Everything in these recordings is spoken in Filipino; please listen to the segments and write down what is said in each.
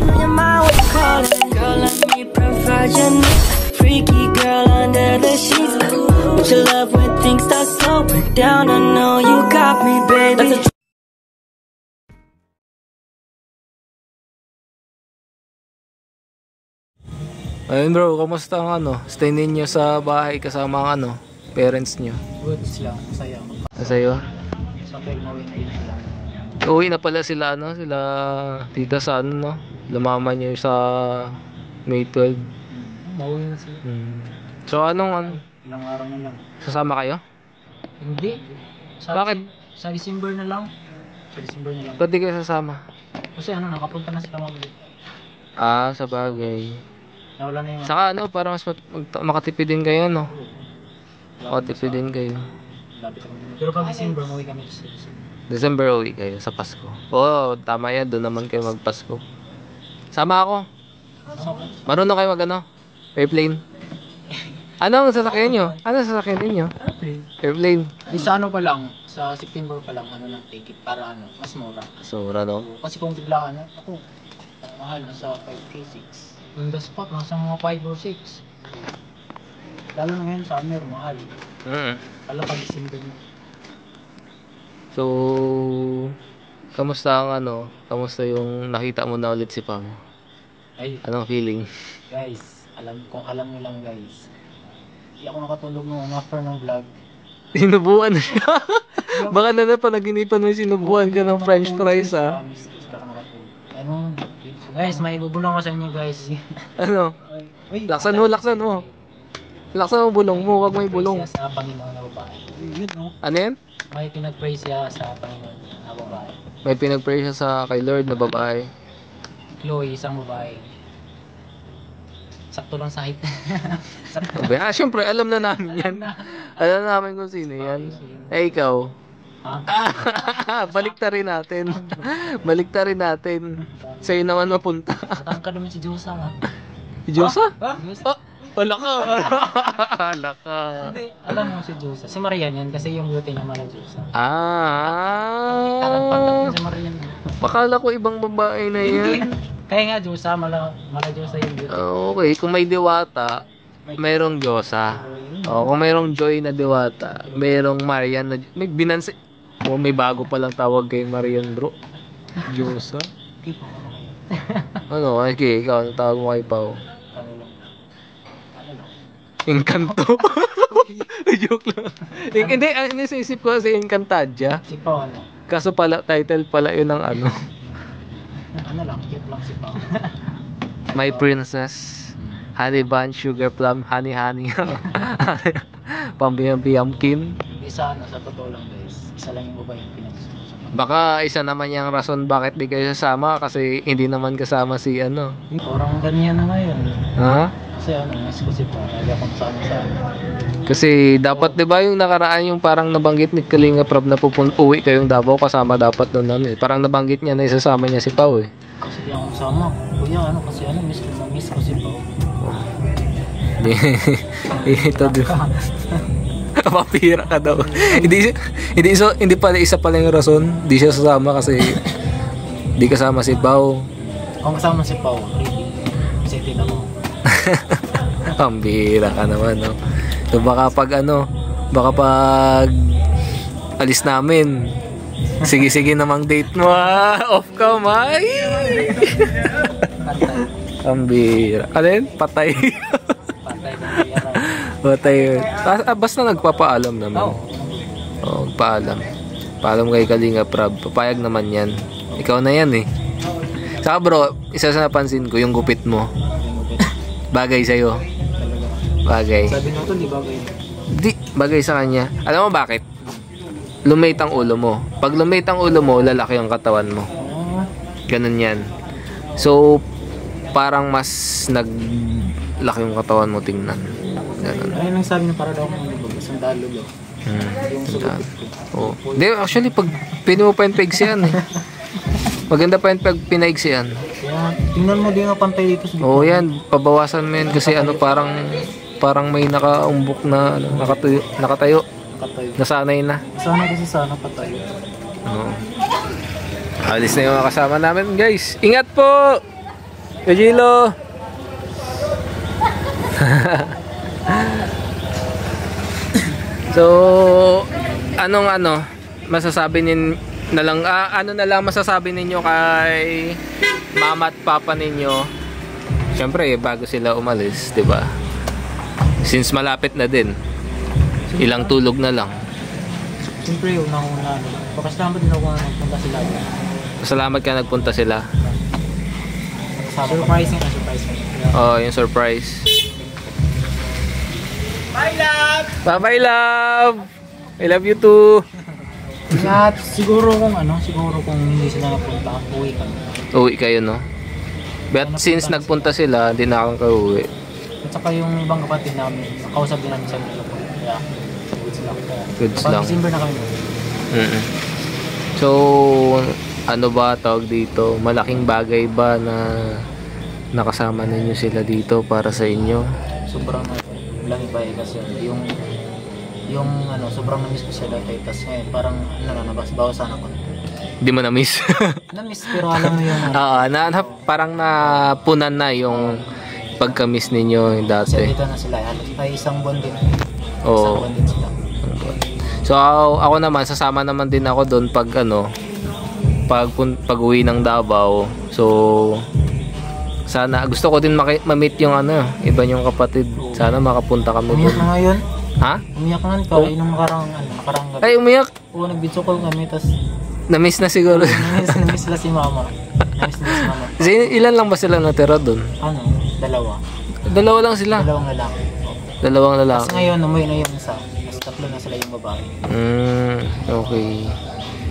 in your mind, what you call it? Girl, let me provide your needs. Freaky girl under the sheets. With your love when things start slowing down, I know you got me, baby. Ayun bro, kamusta ang stay ninyo sa bahay kasama ang parents nyo? Good sila, masaya. Masaya? Sa pag-uwi sila. Uwi na pala sila sila tita sa lumama nyo sa May 12. Mauwi na sila. So anong Ilang araw na lang. sasama kayo? Hindi. Bakit? Sa December na lang. Sa December na lang. Ba't di kayo sasama? Kasi nakapunta na sila mabili. Ah, sa bagay. Nawala na yung... Saka para mas makatipid din kayo makatipid din kayo. Pero pag December, mauwi kami sa December uwi kayo sa Pasko. Oo, tama yan. Doon naman kayo magpasko. Sama ako. Marunong kayo airplane. Ano ang sasakyan nyo? Ano ang sasakyan ninyo? Airplane. Di sa pa lang, sa September pa lang, ng ticket para mas mura. So, Kasi kung biglaan ako, mahal na sa 5K, 6. On the spot, nasa mga 5 or 6. Lalo na ngayon, summer, mahal. Alam pag December na. So, kamusta ang kamusta yung nakita mo na ulit si Pam? Ay, anong feeling? guys, alam nyo lang guys. Hindi ako nakatulog nung after ng vlog. Sinubuan na siya. Baka panaginipan mo sinubuan ka ng french fries Guys, may bubulong ko sa inyo guys. Laksan mo. Laksan mo bulong mo, wag may bulong. Sa Panginoon na babae. Ano yan? May pinag-pray siya sa Panginoon na babae. May pinag-pray siya kay Lord na babae. Chloe, isang babae. Sakto lang sa height. Siyempre, alam na namin yan. Alam namin kung sino yan. Ikaw. Baliktarin natin. Sa'yo naman mapunta. Matangka naman si Diyosa. Si Diyosa? Wala ka. Hindi, alam mo si Diyosa. Si Marian yan kasi yung beauty niya mala Diyosa. Talag si Marian. Pakala ko ibang babae na yan. Kaya nga Diyosa, mala Diyosa yung beauty. Okay, kung may diwata, mayroong Diyosa. Kung mayroong Joy na diwata, mayroong Marian na may binansi. May bago pa lang tawag kay Marian bro. Diyosa. Okay, ikaw ang tawag mo kay Pao. Encanto. Joke lang. Hindi sa isip ko kasi Encantadia. Si Pao Kaso title pala yun ng lang, cute lang si Pao. My Princess. Honey Bun, Sugar Plum, Honey. Pambiyam-piyamkin. Isa sa totoo lang guys. Isa lang yung babae yung pinagsusunod. Baka isa naman yung rason bakit di kayo sasama kasi hindi naman kasama si Parang ganyan na ngayon. Ha? Kasi miss ko si Pao. Kaya kung saan. Kasi dapat 'di ba yung nakaraan yung parang nabanggit ni Kalinga Prab na uwi kayong Davao kasama dapat doon namin. Parang nabanggit niya na isasama niya si Pao Kasi di ako kasama. Kuya kasi miss ko si Pao. Ito din. Mapira ka daw. Hindi pala isa pala yung rason. Hindi siya sasama kasi hindi kasama si Pao. Kung kasama si Pao, kasi tina mo. Pambira ka naman So baka pag alis namin, sige namang date mo off ka may. Pambira. Alin? Patay. Patay. Basta nagpapaalam naman. Paalam kay Kalinga Prab. Papayag naman yan. Ikaw na yan Saka bro, isa sa napansin ko yung gupit mo. Bagay sa'yo. Bagay. Sabi mo to, di bagay. Di, bagay sa kanya. Alam mo bakit? Lumate ang ulo mo. Pag lumate ang ulo mo, lalaki ang katawan mo. Ganun yan. So, parang mas naglaki yung katawan mo tingnan. Ganun. Ayun ang sabi niya para daw akong sandalo daw. Hindi, actually, pag pwede mo pa yung paigsihan Maganda pa yung pag pinaiksihan. Tingnan mo din nga pantay dito. Yan. Pabawasan mo yan kasi parang may nakaumbok na nakatayo. Nasanay na. Sana patayo. Alis na yung mga kasama namin guys. Ingat po! Kajilo! So, anong masasabi na lang, ano na lang masasabi ninyo kay mama at papa ninyo? Siyempre, bago sila umalis, 'di ba? Since malapit na din. Ilang tulog na lang. Siyempre, unang-una, pakasalamat din ako na nagpunta sila. Salamat ka nagpunta sila. Surprising na surprising. Oh, yung surprise. Bye, love! Bye-bye, love! I love you too. At siguro kung hindi sila napunta, uwi kami. Uwi kayo, no? But since nagpunta sila, hindi na akong kauwi. At saka yung ibang kapatid namin, nakausap din namin sa mga kaya goods lang. Goods lang. Pag-December na kami. So, ano ba tawag dito? Malaking bagay ba na nakasama ninyo sila dito para sa inyo? Sobrang lang iba kasi yung sobrang na-miss ko sila kay tas ngayon parang nabas-bawasan ako. Hindi mo na-miss? Na-miss pero alam mo yung parang napunan na yung pagka-miss ninyo yung dati. Kasi dito na sila, ay isang buwan din. Oo. Isang buwan din sila. So ako naman, sasama naman din ako doon pag pag-uwi ng Davao. So sana gusto ko din ma-meet yung iba yung kapatid. Sana makapunta kami Umiyak na ngayon? Ha? Umiyak na pa nung nakarang gabi. Ay, umiyak. Oo, nag-video call kami tas Na-miss na siguro. na-miss sila si mama. Na-miss nila si mama. Kasi ilan lang ba sila natira doon? Dalawa. Dalawa lang sila. Dalawang lalaki. Dalawang lalaki. Tapos ngayon, umuwi na yung isa. Mas tatlo na sila yung babae. Okay.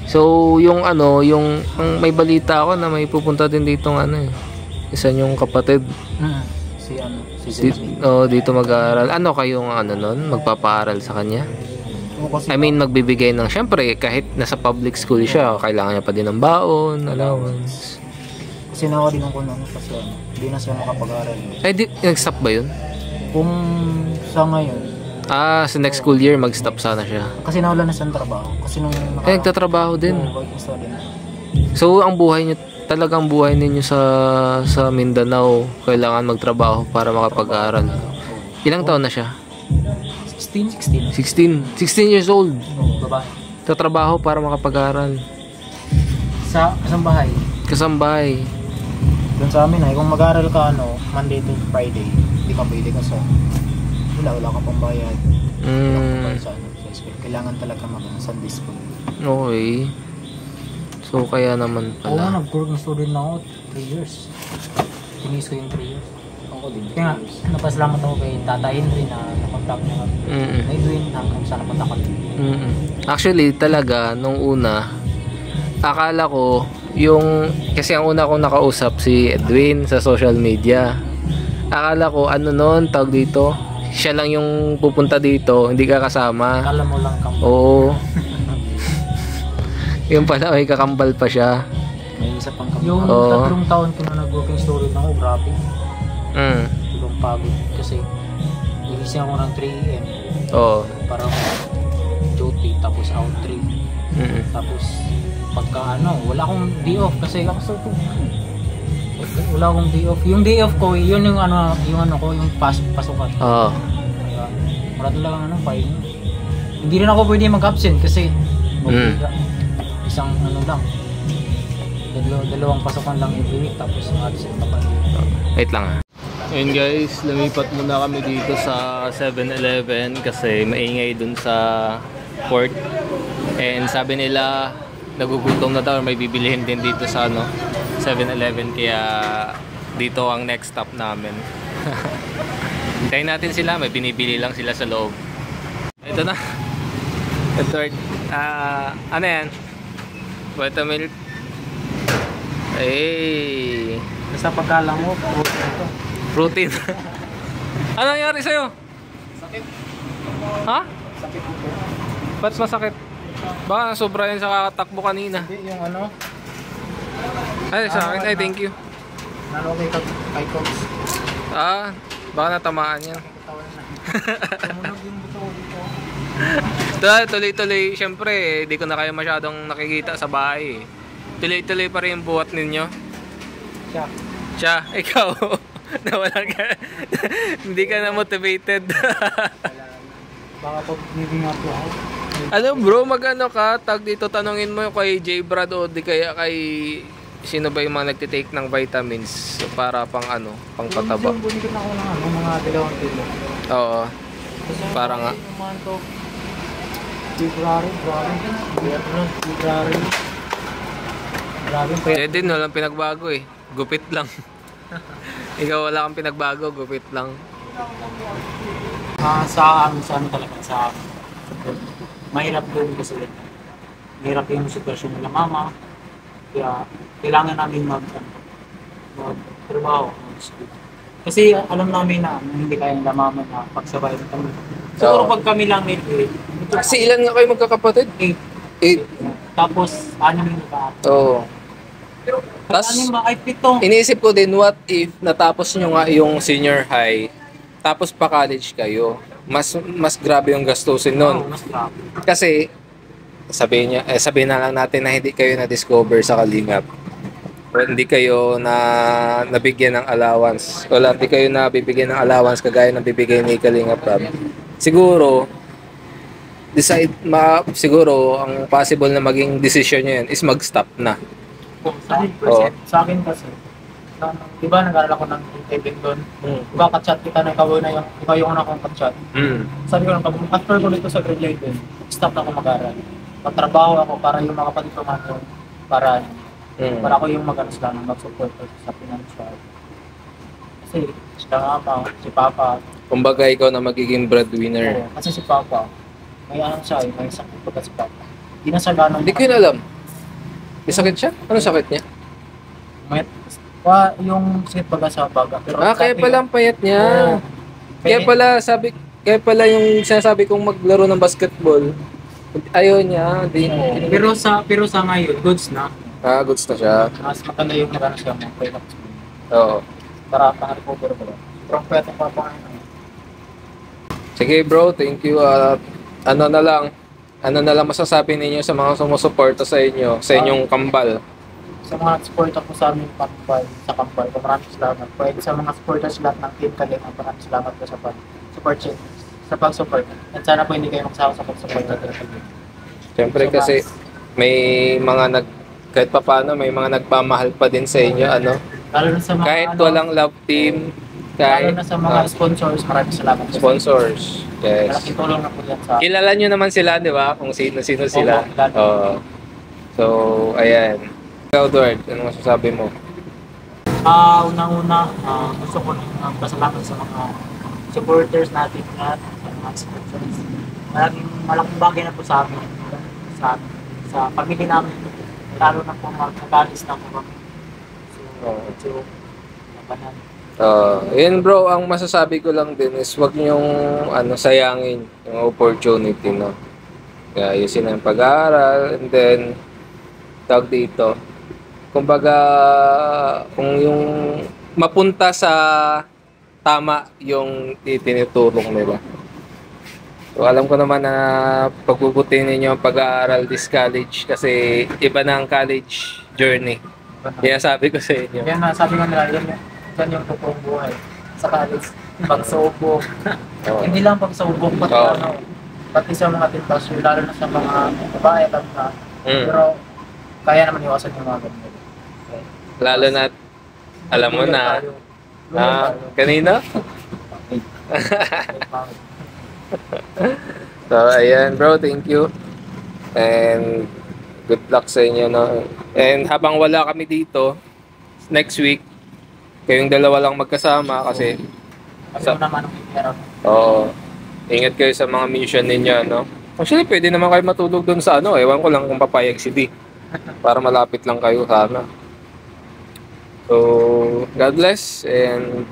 So, yung may balita ako na may pupunta din dito isa yung kapatid. Si Dito mag-aaral. Ano kayong nun? Magpapaaral sa kanya? I mean, magbibigay ng, syempre, kahit nasa public school siya, kailangan niya pa din ng baon, allowance. Kasi nawa din ako kasi hindi na siya makapag-aaral. Ay, nag-stop ba yun? Kung sa ngayon. Sa next school year, mag-stop sana siya. Kasi nawala na siyang trabaho. Kasi nung nagtatrabaho din. So, ang buhay niyo, talagang buhay ninyo sa Mindanao, kailangan magtrabaho para makapag-aaral. Ilang taon na siya? 16 years old. Babae. Tatrabaho para makapag-aaral. Sa kasambahay. Kasambahay. Doon sa amin kung mag-aaral ka Monday to Friday, hindi ka pwede kasi wala ka pang bayad. Sa school. Kailangan talaga mag-Sunday school. Okay. So kaya naman pala. Nag-work na student na ako 3 years. Tinis ko yung 3 years. Ako din. Kaya napasalamat ako kay Tata Henry na nakontak niya. Edwin hanggang sa napunta ko. Actually talaga nung una akala ko kasi ang una kong nakausap si Edwin sa social media. Akala ko tawag dito, siya lang yung pupunta dito, hindi ka kasama. Akala mo lang kami. Oo. Yung pala may kakambal pa siya. May isa pang kambal. Yung 3 taon ko na nag-working student ako, grabe. Tulong pagod kasi ilising ako ng 3 AM. Oo. Para duty, tapos out 3. Tapos pagka wala akong day off kasi wala akong day off. Yung day off ko, yun yung yung pasukan. Oo. Kaya wala talagang fine. Hindi rin ako pwede mag-absent kasi isang lang. Dalawang pasukan lang every week tapos absent na pa. Wait lang. Ayun guys, lumipat muna kami dito sa 7-Eleven kasi maingay dun sa port. And sabi nila nagugutom na daw, may bibilihin din dito sa 7-Eleven, kaya dito ang next stop namin. Hintayin natin sila, may binibili lang sila sa loob. Ito na. Ito, ano yan? Buttermilk. Hey. Basta pagkalang mo, Protein. Ano nangyari sa'yo? Sakit. Ha? Sakit ito. Ba't masakit? Baka sobra yun sa kakatakbo kanina. Hindi, yung Ay, sa akin. Ay, thank you. Nalo kay Cox. Baka natamaan yan. Tumunog yung buto dito. Tuloy-tuloy. Siyempre, di ko na kayo masyadong nakikita sa bahay. Tuloy-tuloy pa rin yung buhat ninyo. Siya. Siya, ikaw. Nawalan ka. Hindi ka na motivated. Baka pag giving up ako. Ano bro, mag-ano ka, tag dito, tanungin mo kay J. Brad o di kaya kay sino ba yung mga nagtitake ng vitamins para pang ano, pang pataba. Bumigit na ako ng ano, mga 2 kilo. Oo. Kasi Para nga. yung mga to, February. Grabe yung Kaya din, walang pinagbago eh. Gupit lang. Ikaw wala kang pinagbago, gupit lang. sa ano talaga, sa mahirap doon kasi mahirap yung sitwasyon nila mama. Kaya kailangan namin magtrabaho. Kasi alam namin na hindi kaya nila mama na pagsabay na kami. Siguro Oo. pag kami lang nito Kasi ilan nga kayo magkakapatid? 8. tapos ano yung naka Oo. Tapos Tas, ano ay 7. iniisip ko din, what if natapos nyo nga yung senior high, tapos pa college kayo, mas grabe yung gastusin nun. Mas grabe. Kasi, sabihin na lang natin na hindi kayo na-discover sa Kalingap. O hindi kayo nabigyan ng allowance. Wala, hindi kayo nabibigyan ng allowance kagaya ng bibigay ni Kalingap Rob. Siguro, siguro, ang possible na maging decision nyo yan is mag-stop na. Oo. Sa akin kasi, di ba nag-aaral ako ng Kevin doon? Diba ka-chat kita na ikaw yung una kong ka-chat. Sabi ko lang, after ko dito sa grade 11, stop na ako mag-aaral. Magtrabaho ako para yung mga kapatid ko man doon, para ako yung mag-ano sila, mag-support sa financial. Kasi sila mama, si Papa. Kumbaga ikaw na magiging breadwinner. Oo, kasi si Papa, may ano siya, may sakit pagka si Papa. Hindi na siya ganong... Hindi ko yun alam. May sakit siya? Ano sakit niya? Yung sakit baga sa baga. Pero Kaya pala ang payat niya. Oo. Kaya pala yung sinasabi kong maglaro ng basketball. Ayaw niya. Pero sa ngayon, goods na. Goods na siya. Mas maganda yung nagano siya mo. Oo. Para pang-recover ko lang. Pero pwede pa pa Sige bro, thank you. Ano na lang masasabi ninyo sa mga sumusuporta sa inyo, sa inyong kambal? sa mga supporter ko sa aming kambal, maraming salamat. Pwede sa mga supporters lahat ng Team Kalingap, maraming salamat po sa pag-support. At sana po hindi kayo magsawa sa pag-support natin. Siyempre kasi may mga kahit pa paano, may mga nagpamahal pa din sa inyo, ano? Lalo na sa mga Kahit walang love team, lalo na sa mga sponsors, maraming salamat. sponsors. Yes. Malaking tulong na po yan sa Kilala nyo naman sila, di ba? Kung sino-sino sila. Opo, kilala. Oo. So, ayan. Ikaw, Edward, ano masasabi mo? Unang-una, gusto ko pasalamat sa mga supporters natin lahat, sa mga sponsors. Malaking bagay na po sa amin, sa pamilya namin, lalo na po mag-alis na po kami. So, labanan. Yun bro, ang masasabi ko lang din is wag niyong sayangin yung opportunity, no? Kaya ayusin ang pag-aaral, and then tawag dito. Kumbaga, kung yung mapunta sa tama yung itinutulong nila. So alam ko naman na pagbubutin ninyo ang pag-aaral this college kasi iba na ang college journey. Kaya sabi ko sa inyo. Yan na, sabi nga nila, yan yung totoong buhay. Sa college, pagsaubok. Hindi lang pagsaubok, pati sa mga tintasyon, lalo na sa mga babae, pero kaya naman iwasan yung mga ganyan. Lalo na, alam mo na, kanina? So, ayan bro, thank you. And good luck sa inyo, no? And habang wala kami dito, next week, kayong dalawa lang magkasama kasi naman ang meron. Oo. Ingat kayo sa mga mission ninyo, no? Actually, pwede naman kayo matulog doon sa ewan ko lang kung papayag si D. Para malapit lang kayo sana. So, God bless and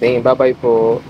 bye-bye po.